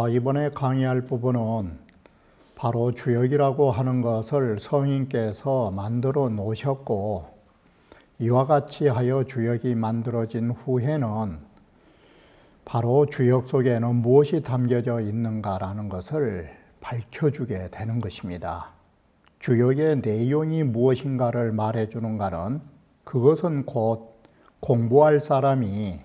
이번에 강의할 부분은 바로 주역이라고 하는 것을 성인께서 만들어 놓으셨고, 이와 같이 하여 주역이 만들어진 후에는 바로 주역 속에는 무엇이 담겨져 있는가라는 것을 밝혀주게 되는 것입니다. 주역의 내용이 무엇인가를 말해주는가는 그것은 곧 공부할 사람이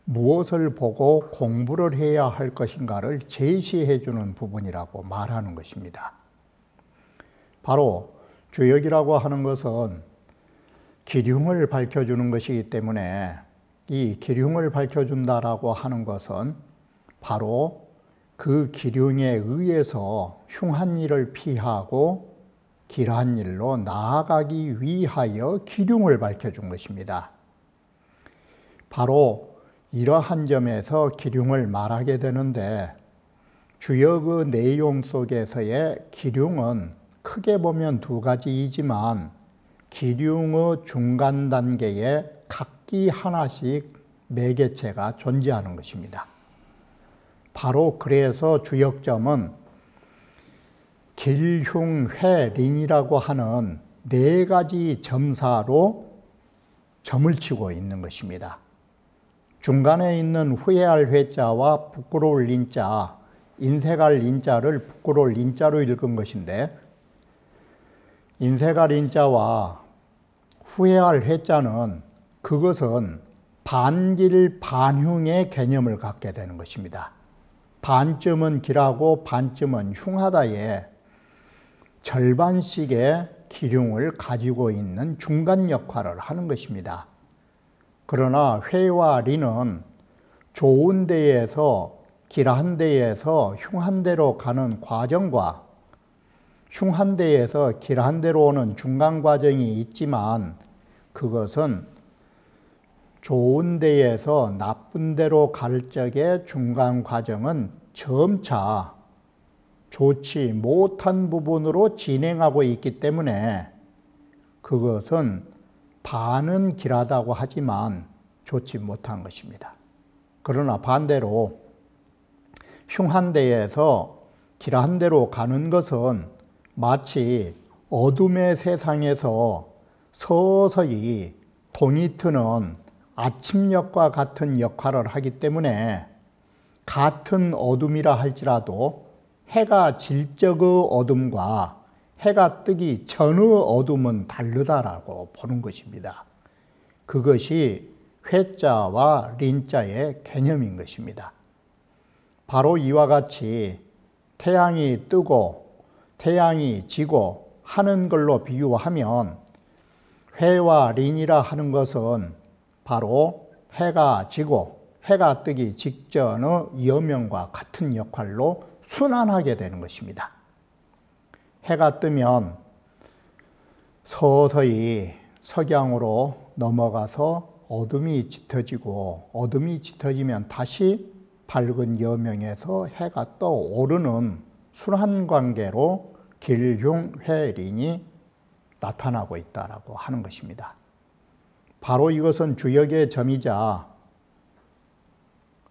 무엇을 보고 공부를 해야 할 것인가를 제시해 주는 부분이라고 말하는 것입니다. 바로 주역이라고 하는 것은 기륭을 밝혀주는 것이기 때문에 이 기륭을 밝혀준다라고 하는 것은 바로 그 기륭에 의해서 흉한 일을 피하고 길한 일로 나아가기 위하여 기륭을 밝혀준 것입니다. 바로 이러한 점에서 기륭을 말하게 되는데, 주역의 내용 속에서의 기륭은 크게 보면 두 가지이지만 기륭의 중간 단계에 각기 하나씩 매개체가 존재하는 것입니다. 바로 그래서 주역점은 길흉회린이라고 하는 네 가지 점사로 점을 치고 있는 것입니다. 중간에 있는 후회할 회자와 부끄러울 린자, 인색할 린자를 부끄러울 린자로 읽은 것인데, 인색할 린자와 후회할 회자는 그것은 반길 반흉의 개념을 갖게 되는 것입니다. 반쯤은 길하고 반쯤은 흉하다에 절반씩의 기륭을 가지고 있는 중간 역할을 하는 것입니다. 그러나 회와 리는 좋은 데에서 길한 데에서 흉한 데로 가는 과정과 흉한 데에서 길한 데로 오는 중간 과정이 있지만, 그것은 좋은 데에서 나쁜 데로 갈 적의 중간 과정은 점차 좋지 못한 부분으로 진행하고 있기 때문에 그것은 반은 길하다고 하지만 좋지 못한 것입니다. 그러나 반대로 흉한 데에서 길한 데로 가는 것은 마치 어둠의 세상에서 서서히 동이 트는 아침녘과 같은 역할을 하기 때문에 같은 어둠이라 할지라도 해가 질 적의 어둠과 해가 뜨기 전의 어둠은 다르다라고 보는 것입니다. 그것이 회자와 린자의 개념인 것입니다. 바로 이와 같이 태양이 뜨고 태양이 지고 하는 걸로 비유하면, 회와 린이라 하는 것은 바로 해가 지고 해가 뜨기 직전의 여명과 같은 역할로 순환하게 되는 것입니다. 해가 뜨면 서서히 석양으로 넘어가서 어둠이 짙어지고, 어둠이 짙어지면 다시 밝은 여명에서 해가 떠오르는 순환관계로 길흉회린이 나타나고 있다라고 하는 것입니다. 바로 이것은 주역의 점이자,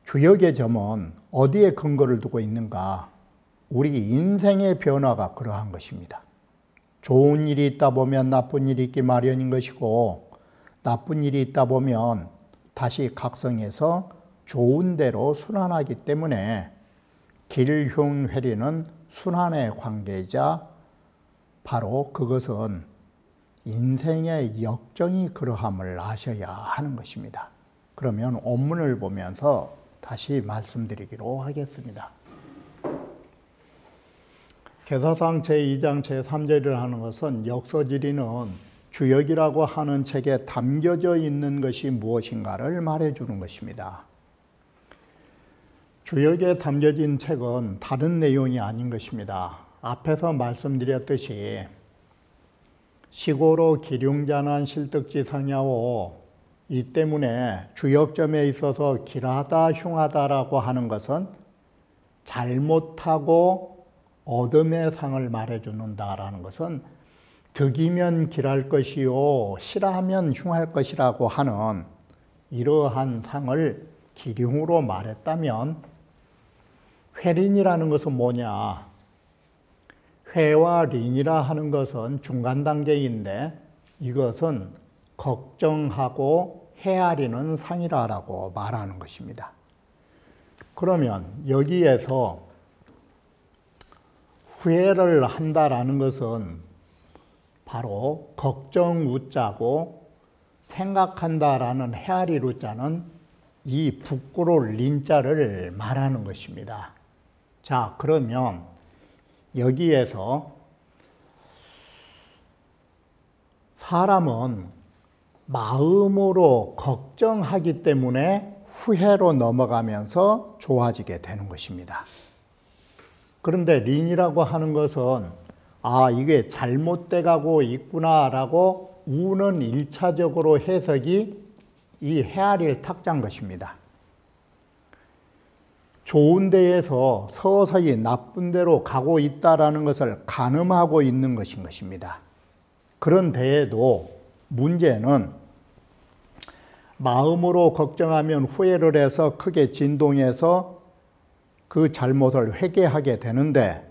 주역의 점은 어디에 근거를 두고 있는가? 우리 인생의 변화가 그러한 것입니다. 좋은 일이 있다 보면 나쁜 일이 있기 마련인 것이고, 나쁜 일이 있다 보면 다시 각성해서 좋은 대로 순환하기 때문에 길흉회리는 순환의 관계이자, 바로 그것은 인생의 역정이 그러함을 아셔야 하는 것입니다. 그러면 원문을 보면서 다시 말씀드리기로 하겠습니다. 계사상 제2장 제3절이라 하는 것은 역서지리는 주역이라고 하는 책에 담겨져 있는 것이 무엇인가를 말해주는 것입니다. 주역에 담겨진 책은 다른 내용이 아닌 것입니다. 앞에서 말씀드렸듯이 시고로 기륭자난 실득지상야오, 이 때문에 주역점에 있어서 길하다 흉하다라고 하는 것은 잘못하고 어둠의 상을 말해주는다라는 것은 득이면 길할 것이요 싫어하면 흉할 것이라고 하는 이러한 상을 기륭으로 말했다면, 회린이라는 것은 뭐냐? 회와 린이라 하는 것은 중간 단계인데 이것은 걱정하고 헤아리는 상이라고 말하는 것입니다. 그러면 여기에서 후회를 한다라는 것은 바로 걱정 우자고 생각한다라는 헤아릴 우자는 이 부끄러울 린자를 말하는 것입니다. 자, 그러면 여기에서 사람은 마음으로 걱정하기 때문에 후회로 넘어가면서 좋아지게 되는 것입니다. 그런데 린이라고 하는 것은 이게 잘못돼 가고 있구나라고 우는 일차적으로 해석이 이 헤아릴 탁자인 것입니다. 좋은 데에서 서서히 나쁜 데로 가고 있다라는 것을 가늠하고 있는 것인 것입니다. 그런 데에도 문제는 마음으로 걱정하면 후회를 해서 크게 진동해서 그 잘못을 회개하게 되는데,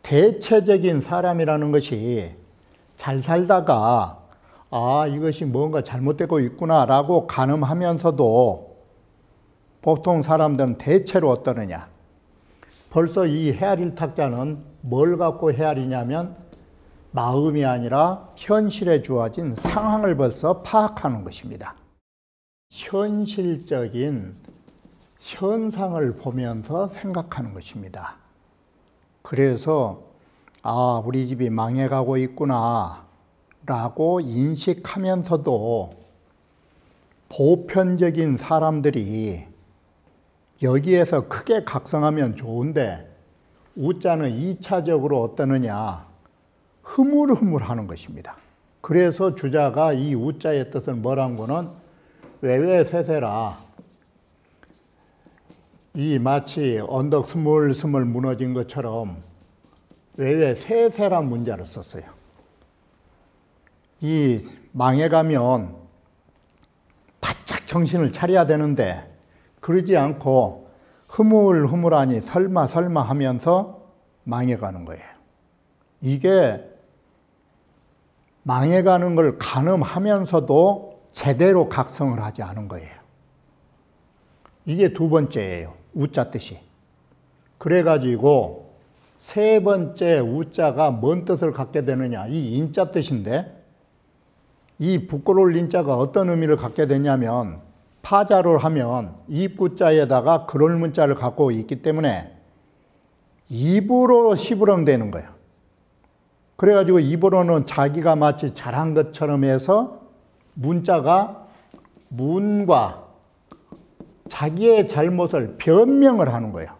대체적인 사람이라는 것이 잘 살다가 이것이 뭔가 잘못되고 있구나라고 가늠하면서도 보통 사람들은 대체로 어떠느냐? 벌써 이 헤아릴 탁자는 뭘 갖고 헤아리냐면 마음이 아니라 현실에 주어진 상황을 벌써 파악하는 것입니다. 현실적인 현상을 보면서 생각하는 것입니다. 그래서 우리 집이 망해가고 있구나 라고 인식하면서도 보편적인 사람들이 여기에서 크게 각성하면 좋은데 우자는 2차적으로 어떠느냐? 흐물흐물하는 것입니다. 그래서 주자가 이 우자의 뜻을 뭐란 거는 외외세세라, 이 마치 언덕 스물스물 무너진 것처럼 외외세세란 문자를 썼어요. 이 망해가면 바짝 정신을 차려야 되는데 그러지 않고 흐물흐물하니 설마 하면서 망해가는 거예요. 이게 망해가는 걸 가늠하면서도 제대로 각성을 하지 않은 거예요. 이게 두 번째예요. 우자 뜻이. 그래가지고 세 번째 우자가 뭔 뜻을 갖게 되느냐? 이 인자 뜻인데, 이 부끄러울 인자가 어떤 의미를 갖게 되냐면 파자를 하면 입구자에다가 그럴 문자를 갖고 있기 때문에 입으로 시부름되는 거예요. 그래가지고 입으로는 자기가 마치 잘한 것처럼 해서 문자가 문과 자기의 잘못을 변명을 하는 거예요.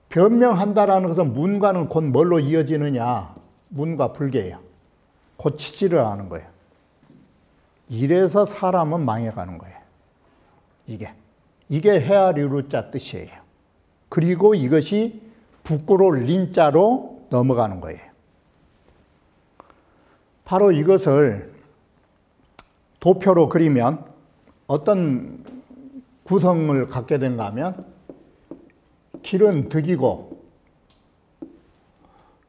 변명한다라는 것은 문과는 곧 뭘로 이어지느냐? 문과 불개예요. 고치지를 하는 거예요. 이래서 사람은 망해가는 거예요. 이게 헤아리루자 뜻이에요. 그리고 이것이 부끄러울 린자로 넘어가는 거예요. 바로 이것을 도표로 그리면 어떤 구성을 갖게 된가 하면, 길은 득이고,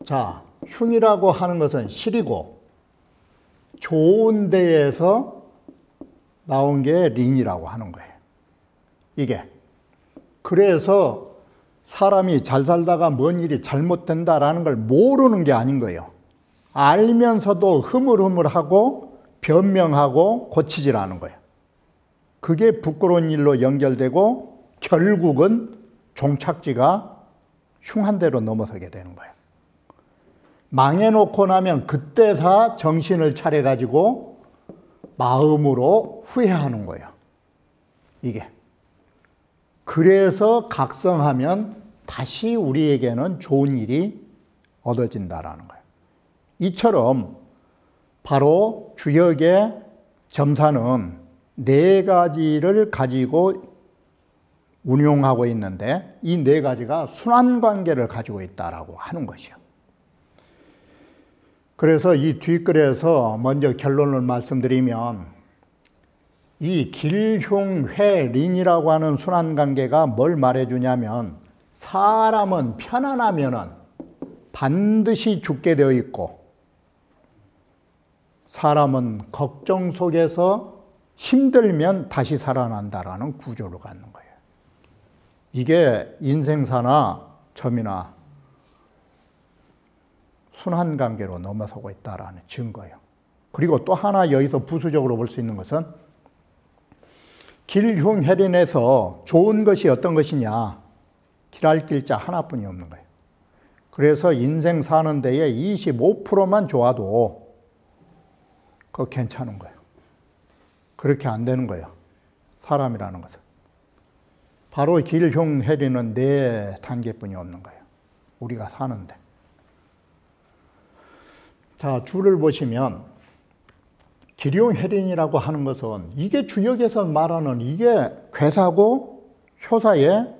자, 흉이라고 하는 것은 실이고, 좋은 데에서 나온 게 린이라고 하는 거예요. 이게. 그래서 사람이 잘 살다가 뭔 일이 잘못된다라는 걸 모르는 게 아닌 거예요. 알면서도 흐물흐물하고 변명하고 고치질 않은 거예요. 그게 부끄러운 일로 연결되고 결국은 종착지가 흉한 데로 넘어서게 되는 거예요. 망해놓고 나면 그때서 정신을 차려가지고 마음으로 후회하는 거예요. 이게. 그래서 각성하면 다시 우리에게는 좋은 일이 얻어진다라는 거예요. 이처럼 바로 주역의 점사는 네 가지를 가지고 운용하고 있는데, 이 네 가지가 순환관계를 가지고 있다라고 하는 것이요. 그래서 이 뒷글에서 먼저 결론을 말씀드리면, 이 길흉회린이라고 하는 순환관계가 뭘 말해주냐면 사람은 편안하면은 반드시 죽게 되어 있고, 사람은 걱정 속에서 힘들면 다시 살아난다라는 구조를 갖는 거예요. 이게 인생사나 점이나 순환관계로 넘어서고 있다라는 증거예요. 그리고 또 하나 여기서 부수적으로 볼 수 있는 것은 길흉해린에서 좋은 것이 어떤 것이냐, 길할 길자 하나뿐이 없는 거예요. 그래서 인생 사는 데에 25%만 좋아도 그거 괜찮은 거예요. 그렇게 안 되는 거예요. 사람이라는 것은. 바로 길흉해리는 4단계뿐이 없는 거예요. 우리가 사는데. 자, 줄을 보시면 길흉해린이라고 하는 것은 이게 주역에서 말하는 이게 괴사고 효사에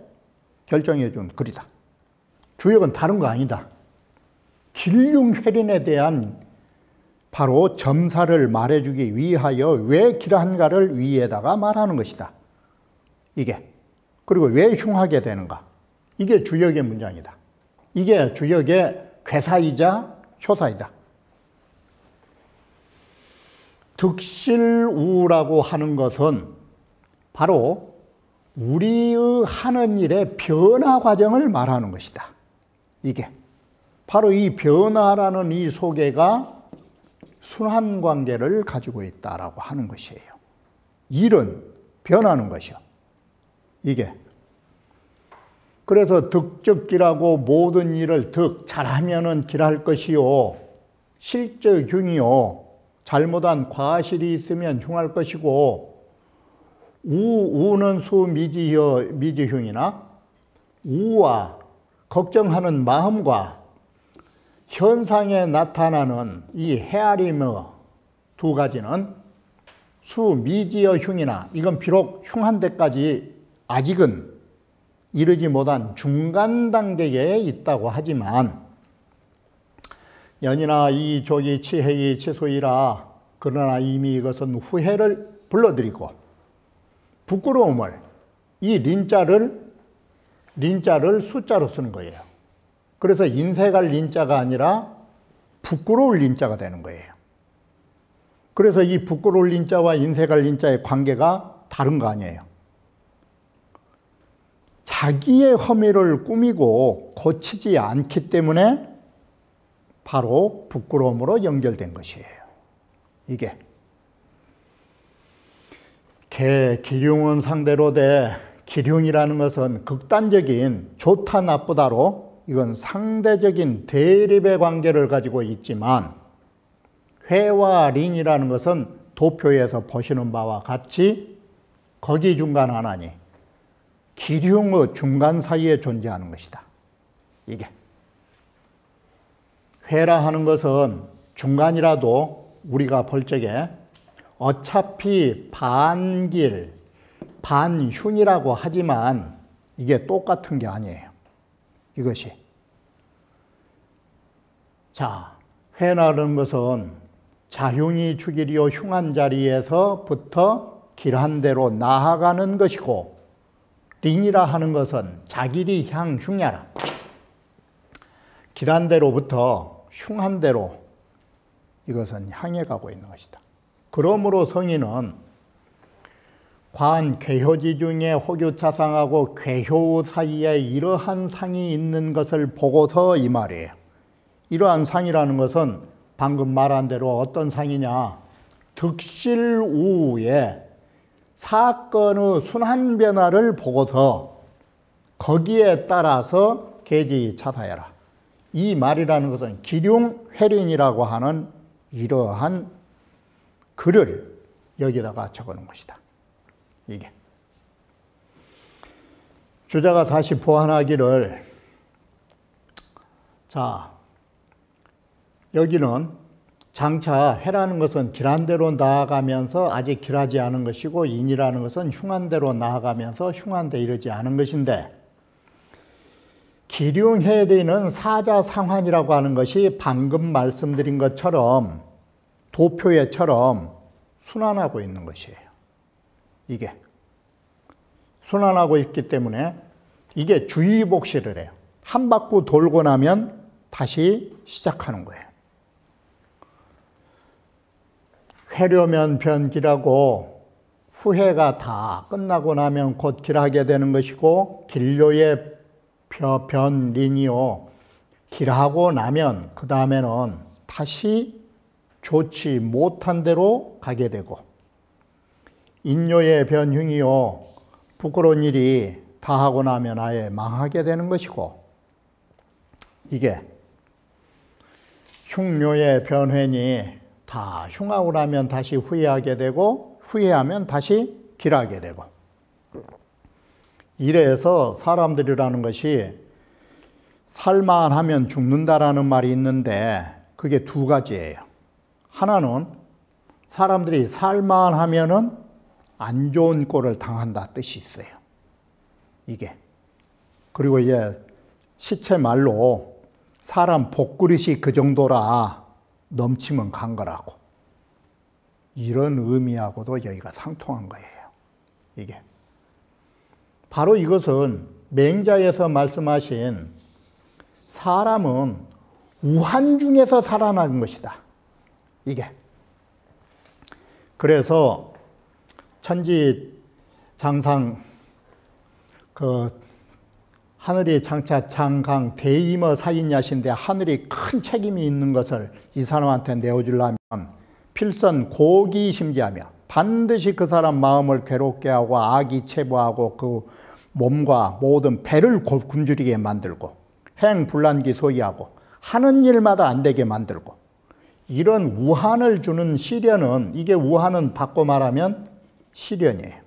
결정해 준 글이다. 주역은 다른 거 아니다. 길흉해린에 대한 바로 점사를 말해주기 위하여 왜 길한가를 위에다가 말하는 것이다. 이게. 그리고 왜 흉하게 되는가. 이게 주역의 문장이다. 이게 주역의 괴사이자 효사이다. 득실우라고 하는 것은 바로 우리의 하는 일의 변화 과정을 말하는 것이다. 이게 바로 이 변화라는 이 소개가 순환관계를 가지고 있다라고 하는 것이에요. 일은 변하는 것이요. 이게 그래서 득적기라고 모든 일을 잘하면은 길할 것이요, 실적흉이요, 잘못한 과실이 있으면 흉할 것이고, 우는 미지흉이나 우와 걱정하는 마음과 현상에 나타나는 이 헤아림의 두 가지는 수미지어 흉이나, 이건 비록 흉한 데까지 아직은 이르지 못한 중간 단계에 있다고 하지만, 연이나 이족이 치해이 치소이라, 그러나 이미 이것은 후회를 불러들이고, 부끄러움을, 이 린자를 숫자로 쓰는 거예요. 그래서 인색할 린자가 아니라 부끄러울 린자가 되는 거예요. 그래서 이 부끄러울 린자와 인색할 린자의 관계가 다른 거 아니에요. 자기의 허미를 꾸미고 고치지 않기 때문에 바로 부끄러움으로 연결된 것이에요. 이게 기륭은 상대로 돼, 기륭이라는 것은 극단적인 좋다 나쁘다로 이건 상대적인 대립의 관계를 가지고 있지만, 회와 린이라는 것은 도표에서 보시는 바와 같이 거기 중간 하나니 기륭의 중간 사이에 존재하는 것이다. 이게 회라 하는 것은 중간이라도 우리가 볼 적에 어차피 반길, 반흉이라고 하지만 이게 똑같은 게 아니에요. 이것이. 자, 회라는 것은 자흉이 죽이려 흉한 자리에서부터 길한 대로 나아가는 것이고, 린이라 하는 것은 자길이 향 흉야라. 길한 대로부터 흉한 대로 이것은 향해 가고 있는 것이다. 그러므로 성인은 관 괴효지 중에 호교차상하고 괴효 사이에 이러한 상이 있는 것을 보고서 이 말이에요. 이러한 상이라는 것은 방금 말한 대로 어떤 상이냐, 득실우의 사건의 순환 변화를 보고서 거기에 따라서 계지차사해라. 이 말이라는 것은 기륭회린이라고 하는 이러한 글을 여기다가 적어놓은 것이다. 이게 주자가 다시 보완하기를, 자, 여기는 장차 회라는 것은 길한 대로 나아가면서 아직 길하지 않은 것이고, 인이라는 것은 흉한 대로 나아가면서 흉한 데 이르지 않은 것인데, 기륭회리는 사자상환이라고 하는 것이 방금 말씀드린 것처럼 도표에처럼 순환하고 있는 것이에요. 이게 순환하고 있기 때문에 이게 주의복시를 해요. 한 바퀴 돌고 나면 다시 시작하는 거예요. 회려면 변기라고 후회가 다 끝나고 나면 곧 길하게 되는 것이고, 길료의 변린이요. 길하고 나면 그 다음에는 다시 좋지 못한 대로 가게 되고, 인요의 변흉이요. 부끄러운 일이 다 하고 나면 아예 망하게 되는 것이고, 이게 흉묘의 변회니 다 흉하고 나면 다시 후회하게 되고, 후회하면 다시 길하게 되고, 이래서 사람들이라는 것이 살만 하면 죽는다라는 말이 있는데 그게 두 가지예요. 하나는 사람들이 살만 하면은 안 좋은 꼴을 당한다 뜻이 있어요. 이게. 그리고 이제 시체 말로 사람 복그릇이 그 정도라 넘치면 간 거라고. 이런 의미하고도 여기가 상통한 거예요. 이게. 바로 이것은 맹자에서 말씀하신 사람은 우한 중에서 살아나는 것이다. 이게. 그래서 천지장상 하늘이 장차 장강 대임어 사인야신데 하늘이 큰 책임이 있는 것을 이 사람한테 내어주려면 필선 고기심지하며 반드시 그 사람 마음을 괴롭게 하고 악이 체부하고 그 몸과 모든 배를 굶주리게 만들고 행불란기 소이하고 하는 일마다 안 되게 만들고, 이런 우한을 주는 시련은, 이게 우한은 바꿔 말하면 시련이에요.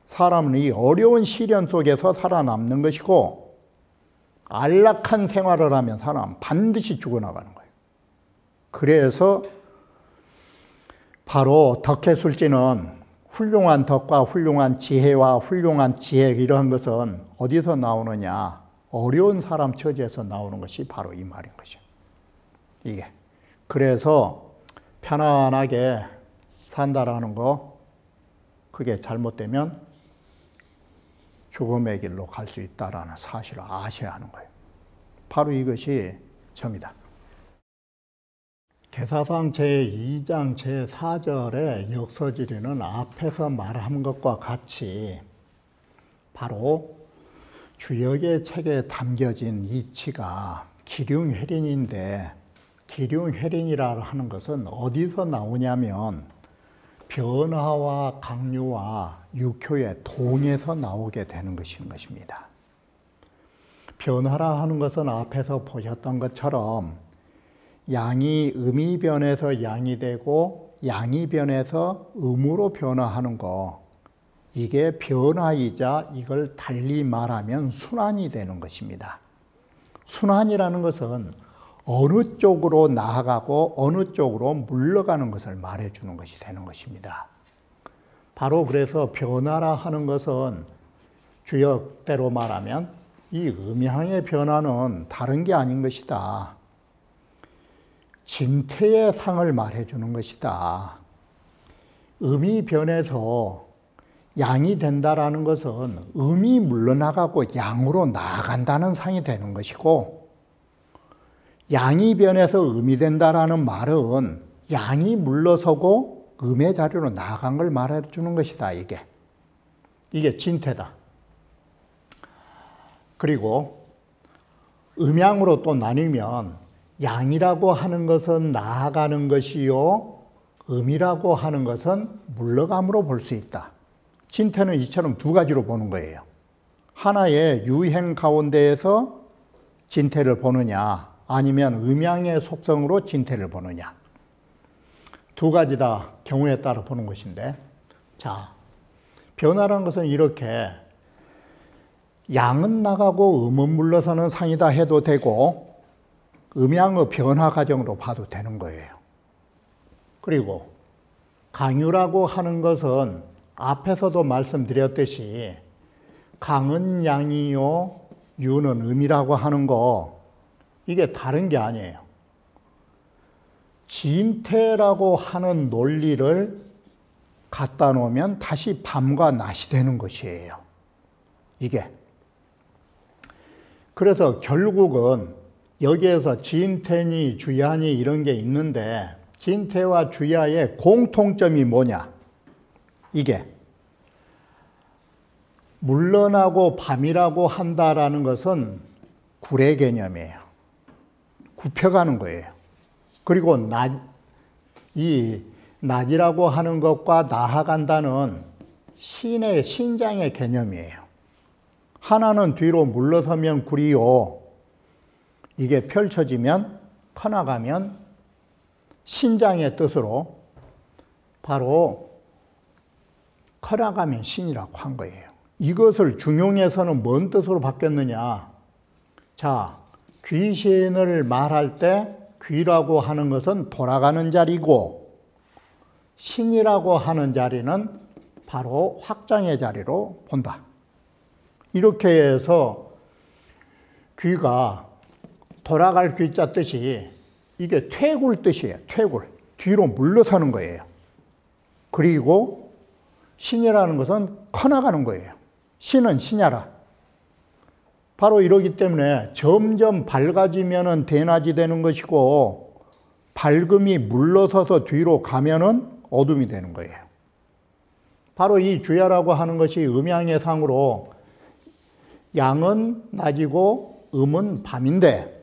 사람은 이 어려운 시련 속에서 살아남는 것이고, 안락한 생활을 하면 사람은 반드시 죽어나가는 거예요. 그래서 바로 덕혜술지는 훌륭한 덕과 훌륭한 지혜와 훌륭한 지혜, 이러한 것은 어디서 나오느냐? 어려운 사람 처지에서 나오는 것이 바로 이 말인 것이죠. 이게. 그래서 편안하게 산다라는 거, 그게 잘못되면 죽음의 길로 갈 수 있다라는 사실을 아셔야 하는 거예요. 바로 이것이 점이다. 계사상 제2장 제4절의 역서지리는 앞에서 말한 것과 같이 바로 주역의 책에 담겨진 이치가 기륭회린인데, 기륭회린이라 하는 것은 어디서 나오냐면 변화와 강류와 육효의 동에서 나오게 되는 것입니다. 변화라 하는 것은 앞에서 보셨던 것처럼 양이 음이 변해서 양이 되고 양이 변해서 음으로 변화하는 거, 이게 변화이자 이걸 달리 말하면 순환이 되는 것입니다. 순환이라는 것은 어느 쪽으로 나아가고 어느 쪽으로 물러가는 것을 말해주는 것이 되는 것입니다. 바로 그래서 변화라 하는 것은 주역대로 말하면 이 음양의 변화는 다른 게 아닌 것이다. 진태의 상을 말해주는 것이다. 음이 변해서 양이 된다라는 것은 음이 물러나가고 양으로 나아간다는 상이 되는 것이고, 양이 변해서 음이 된다라는 말은 양이 물러서고 음의 자리로 나아간 걸 말해주는 것이다. 이게 진태다. 그리고 음양으로 또 나뉘면 양이라고 하는 것은 나아가는 것이요, 음이라고 하는 것은 물러감으로 볼 수 있다. 진태는 이처럼 두 가지로 보는 거예요. 하나의 유행 가운데에서 진태를 보느냐, 아니면 음양의 속성으로 진태를 보느냐. 두 가지 다 경우에 따라 보는 것인데, 자, 변화라는 것은 이렇게 양은 나가고 음은 물러서는 상이다 해도 되고, 음양의 변화 과정으로 봐도 되는 거예요. 그리고 강유라고 하는 것은 앞에서도 말씀드렸듯이 강은 양이요, 유는 음이라고 하는 거, 이게 다른 게 아니에요. 진태라고 하는 논리를 갖다 놓으면 다시 밤과 낮이 되는 것이에요. 이게. 그래서 결국은 여기에서 진태니 주야니 이런 게 있는데 진태와 주야의 공통점이 뭐냐? 이게 물러나고 밤이라고 한다라는 것은 구례 개념이에요. 굽혀가는 거예요. 그리고 낮이라고 하는 것과 나아간다는 신의 신장의 개념이에요. 하나는 뒤로 물러서면 구리요. 이게 펼쳐지면 커나가면 신장의 뜻으로 바로 커나가면 신이라고 한 거예요. 이것을 중용에서는 뭔 뜻으로 바뀌었느냐? 자, 귀신을 말할 때 귀라고 하는 것은 돌아가는 자리고 신이라고 하는 자리는 바로 확장의 자리로 본다. 이렇게 해서 귀가 돌아갈 귀자 뜻이 이게 퇴굴 뜻이에요. 퇴굴. 뒤로 물러서는 거예요. 그리고 신이라는 것은 커나가는 거예요. 신은 신야라. 바로 이러기 때문에 점점 밝아지면은 대낮이 되는 것이고 밝음이 물러서서 뒤로 가면은 어둠이 되는 거예요. 바로 이 주야라고 하는 것이 음양의 상으로 양은 낮이고 음은 밤인데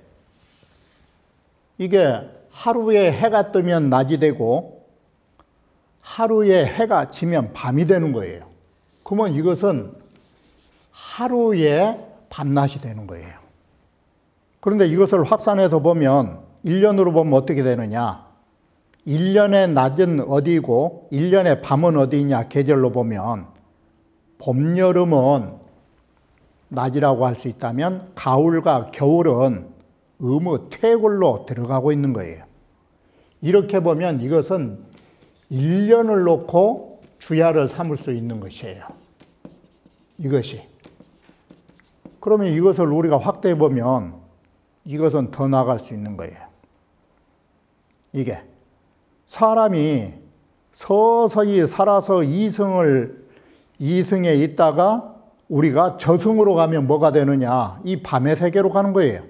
이게 하루에 해가 뜨면 낮이 되고 하루에 해가 지면 밤이 되는 거예요. 그러면 이것은 하루에 밤낮이 되는 거예요. 그런데 이것을 확산해서 보면 1년으로 보면 어떻게 되느냐? 1년의 낮은 어디고 1년의 밤은 어디냐? 계절로 보면 봄, 여름은 낮이라고 할 수 있다면 가을과 겨울은 음의 퇴굴로 들어가고 있는 거예요. 이렇게 보면 이것은 1년을 놓고 주야를 삼을 수 있는 것이에요. 이것이. 그러면 이것을 우리가 확대해 보면 이것은 더 나아갈 수 있는 거예요. 이게 사람이 서서히 살아서 이승에 있다가 우리가 저승으로 가면 뭐가 되느냐? 이 밤의 세계로 가는 거예요.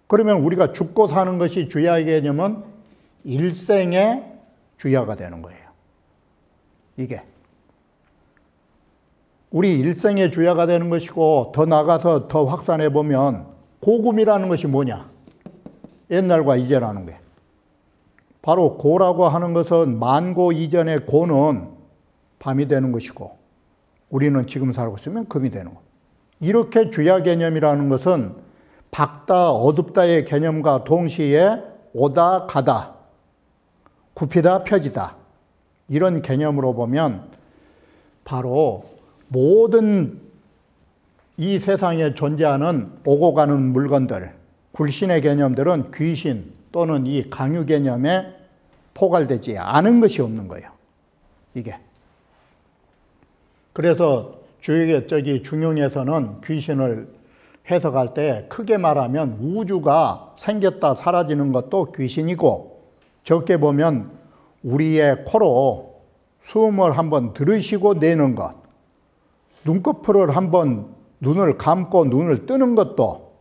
그러면 우리가 죽고 사는 것이 주야의 개념은 일생의 주야가 되는 거예요. 이게. 우리 일생의 주야가 되는 것이고 더 나가서 더 확산해 보면 고금이라는 것이 뭐냐? 옛날과 이제라는 게. 바로 고라고 하는 것은 만고 이전의 고는 밤이 되는 것이고 우리는 지금 살고 있으면 금이 되는 거예요. 이렇게 주야 개념이라는 것은 밝다, 어둡다의 개념과 동시에 오다, 가다, 굽히다, 펴지다 이런 개념으로 보면 바로 모든 이 세상에 존재하는 오고 가는 물건들, 굴신의 개념들은 귀신 또는 이 강유 개념에 포괄되지 않은 것이 없는 거예요. 이게. 그래서 중용에서는 귀신을 해석할 때 크게 말하면 우주가 생겼다 사라지는 것도 귀신이고 적게 보면 우리의 코로 숨을 한번 들이쉬고 내는 것, 눈꺼풀을 한번 눈을 감고 눈을 뜨는 것도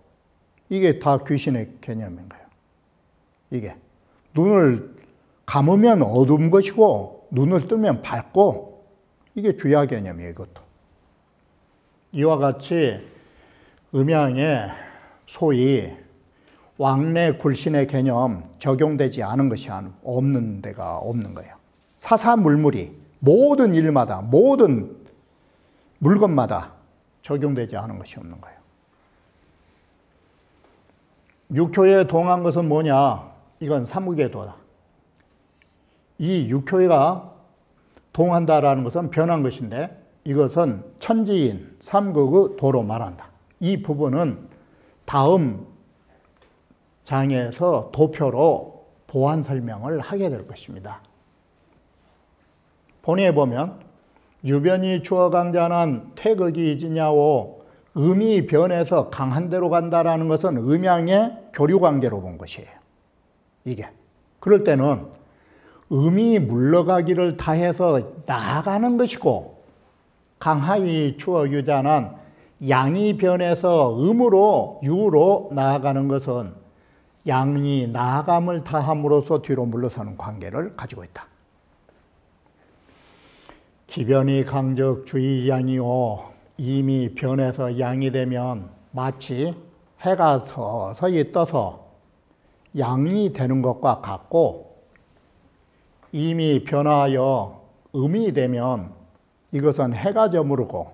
이게 다 귀신의 개념인 거예요. 이게 눈을 감으면 어두운 것이고 눈을 뜨면 밝고 이게 주야 개념이에요. 이것도. 이와 같이 음양에 소위 왕래 굴신의 개념 적용되지 않은 것이 없는 데가 없는 거예요. 사사물물이 모든 일마다 모든 물건마다 적용되지 않은 것이 없는 거예요. 육효에 동한 것은 뭐냐? 이건 삼극의 도다. 이 육효가 동한다라는 것은 변한 것인데 이것은 천지인 삼극의 도로 말한다. 이 부분은 다음 장에서 도표로 보완 설명을 하게 될 것입니다. 본의에 보면 유변이 추어강자는 퇴극이 이지냐오 음이 변해서 강한 데로 간다라는 것은 음양의 교류관계로 본 것이에요. 이게. 그럴 때는 음이 물러가기를 다해서 나아가는 것이고 강하이 추어 유자는 양이 변해서 음으로 유로 나아가는 것은 양이 나아감을 다함으로써 뒤로 물러서는 관계를 가지고 있다. 기변이 강적 주의양이요 이미 변해서 양이 되면 마치 해가 서서히 떠서 양이 되는 것과 같고, 이미 변하여 음이 되면 이것은 해가 저무르고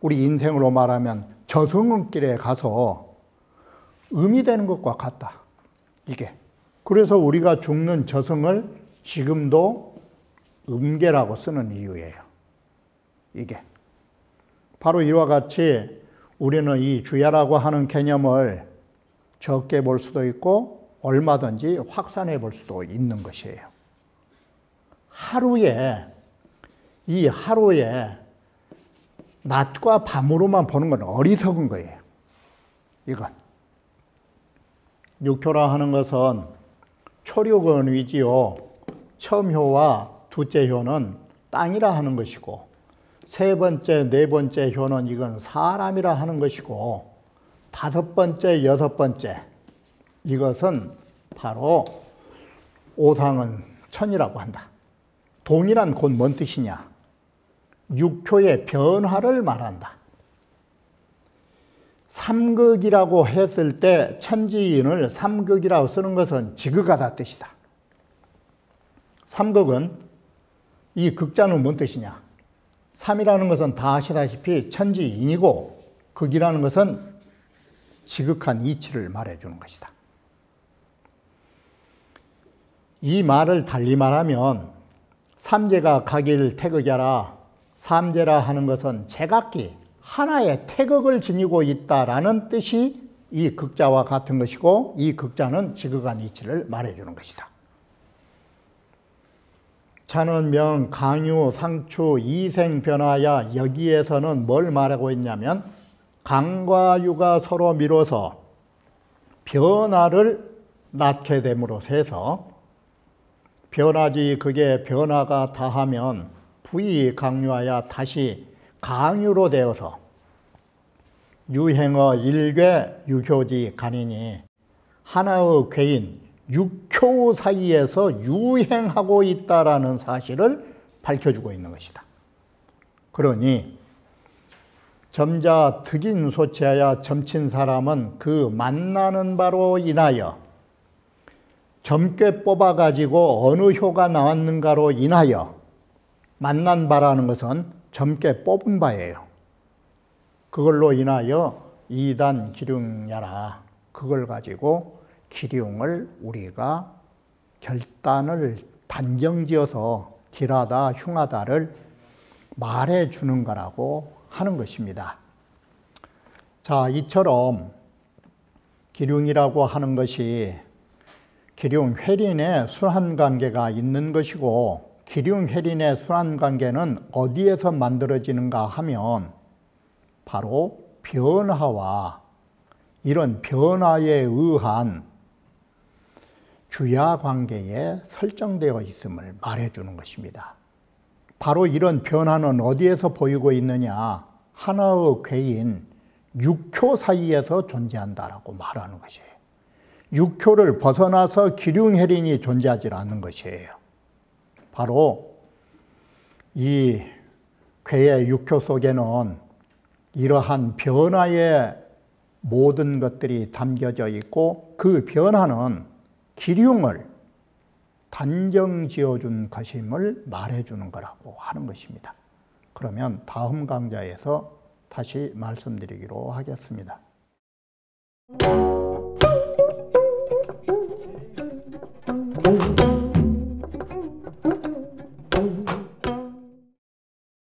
우리 인생으로 말하면 저승길에 가서 음이 되는 것과 같다. 이게. 그래서 우리가 죽는 저승을 지금도 음계라고 쓰는 이유예요. 이게. 바로 이와 같이 우리는 이 주야라고 하는 개념을 적게 볼 수도 있고 얼마든지 확산해 볼 수도 있는 것이에요. 이 하루에 낮과 밤으로만 보는 건 어리석은 거예요. 이건. 육효라 하는 것은 초력은위지요. 첨효와 둘째 효는 땅이라 하는 것이고, 세 번째, 네 번째 효는 이건 사람이라 하는 것이고, 다섯 번째, 여섯 번째 이것은 바로 오상은 천이라고 한다. 동이란 곧 뭔 뜻이냐? 육효의 변화를 말한다. 삼극이라고 했을 때 천지인을 삼극이라고 쓰는 것은 지극하다 뜻이다. 삼극은 이 극자는 뭔 뜻이냐? 삼이라는 것은 다 아시다시피 천지인이고, 극이라는 것은 지극한 이치를 말해주는 것이다. 이 말을 달리 말하면 삼재가 각일 태극이라, 삼재라 하는 것은 제각기 하나의 태극을 지니고 있다라는 뜻이 이 극자와 같은 것이고, 이 극자는 지극한 이치를 말해주는 것이다. 찬원명, 강유, 상추, 이생변화야, 여기에서는 뭘 말하고 있냐면 강과 유가 서로 미뤄서 변화를 낳게 됨으로써 해서 변화지 그게 변화가 다하면 부이 강유하여 다시 강유로 되어서 유행어 일괴 유효지 간이니 하나의 괴인 육효 사이에서 유행하고 있다라는 사실을 밝혀주고 있는 것이다. 그러니 점자 득인 소치하여 점친 사람은 그 만나는 바로 인하여 점괘 뽑아가지고 어느 효가 나왔는가로 인하여, 만난 바라는 것은 점괘 뽑은 바예요. 그걸로 인하여 이단 기륭야라, 그걸 가지고 기륭을 우리가 결단을 단정지어서 딜하다 흉하다를 말해주는 거라고 하는 것입니다. 자, 이처럼 기륭이라고 하는 것이 기륭 회린의 수한관계가 있는 것이고, 기륭 회린의 수한관계는 어디에서 만들어지는가 하면 바로 변화와 이런 변화에 의한 주야관계에 설정되어 있음을 말해주는 것입니다. 바로 이런 변화는 어디에서 보이고 있느냐? 하나의 괴인 육효 사이에서 존재한다라고 말하는 것이에요. 육효를 벗어나서 기륭해린이 존재하지 않는 것이에요. 바로 이 괴의 육효 속에는 이러한 변화의 모든 것들이 담겨져 있고, 그 변화는 기륭을 단정 지어준 것임을 말해주는 거라고 하는 것입니다. 그러면 다음 강좌에서 다시 말씀드리기로 하겠습니다.